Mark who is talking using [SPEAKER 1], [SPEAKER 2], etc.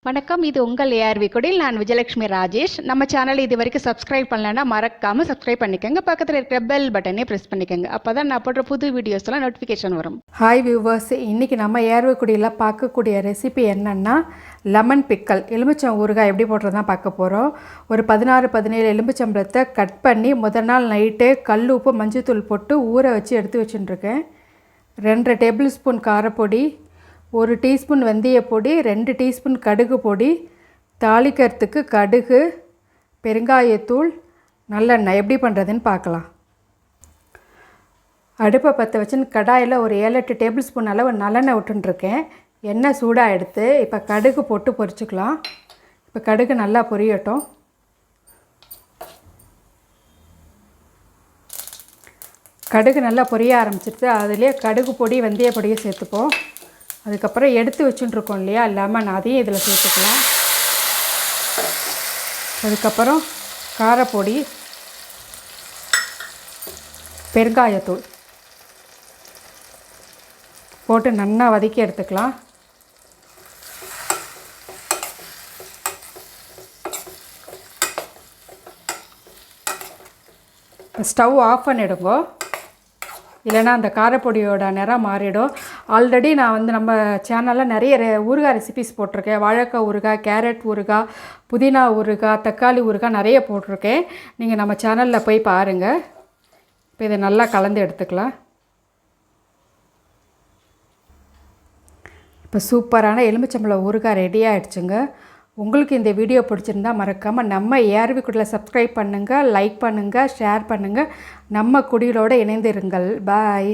[SPEAKER 1] வணக்கம், இது உங்கள் ஏஆர்வி குடில். நான் விஜயலட்சுமி ராஜேஷ். நம்ம சேனல் இது வரைக்கும் சப்ஸ்கிரைப் பண்ணலன்னா மறக்காமல் சப்ஸ்கிரைப் பண்ணிக்கோங்க. பக்கத்தில் இருக்கிற பெல் பட்டனே ப்ரெஸ் பண்ணிக்கோங்க. அப்போ தான் நான் போடுற புது வீடியோஸ்லாம் நோட்டிஃபிகேஷன் வரும்.
[SPEAKER 2] ஹாய் வியூவர்ஸ், இன்றைக்கி நம்ம ஏஆர்வி குடியில் பார்க்கக்கூடிய ரெசிபி என்னென்னா லெமன் பிக்கல். எலுமிச்சம் ஊறுகாய் எப்படி போடுறதான் பார்க்க போகிறோம். ஒரு 16-17 எலுமிச்சம்பழத்தை கட் பண்ணி முதல் நாள் நைட்டே கல் உப்பு மஞ்சத்தூள் போட்டு ஊற வச்சு எடுத்து வச்சுட்டுருக்கேன். 2 டேபிள் ஸ்பூன் காரப்பொடி, 1 டீஸ்பூன் வெந்தயப்பொடி, 2 டீஸ்பூன் கடுகு பொடி, தாளிக்கிறதுக்கு கடுகு, பெருங்காயத்தூள், நல்லெண்ணெய். எப்படி பண்ணுறதுன்னு பார்க்கலாம். அடுப்பை பற்ற வச்சுன்னு கடாயில் ஒரு 7-8 டேபிள் ஸ்பூன் அளவு நல்லெண்ணெய் விட்டுருக்கேன். எண்ணெய் சூடாக எடுத்து இப்போ கடுகு போட்டு பொரிச்சுக்கலாம். இப்போ கடுகு நல்லா பொரியட்டும். கடுகு நல்லா பொரிய ஆரம்பிச்சிட்டு அதுலேயே கடுகு பொடி வெந்தய பொடியை சேர்த்துப்போம். அதுக்கப்புறம் எடுத்து வச்சுட்டுருக்கோம் இல்லையா லெமன், அதையும் இதில் சேர்த்துக்கலாம். அதுக்கப்புறம் காரப்பொடி, பெருங்காயத்தூள் போட்டு நல்லா வதக்கி எடுத்துக்கலாம். ஸ்டவ் ஆஃப் பண்ணிவிடுங்க, இல்லைனா அந்த காரப்பொடியோட நிறம் மாறிடும். ஆல்ரெடி நான் நம்ம சேனலில் நிறைய ஊறுகாய் ரெசிபிஸ் போட்டிருக்கேன். வாழைக்காய் ஊறுகாய், கேரட் ஊறுகாய், புதினா ஊறுகாய், தக்காளி ஊறுகாய் நிறைய போட்டிருக்கேன். நீங்கள் நம்ம சேனலில் போய் பாருங்கள். இப்போ இதை நல்லா கலந்து எடுத்துக்கலாம். இப்போ சூப்பரான எலுமிச்சம்பழம் ஊறுகாய் ரெடி ஆகிடுச்சுங்க. உங்களுக்கு இந்த வீடியோ பிடிச்சிருந்தா மறக்காமல் நம்ம ஏஆர்வி குடியில் சப்ஸ்கிரைப் பண்ணுங்கள், லைக் பண்ணுங்கள், ஷேர் பண்ணுங்கள். நம்ம குடிகளோடு இணைந்திருங்கள். பாய்.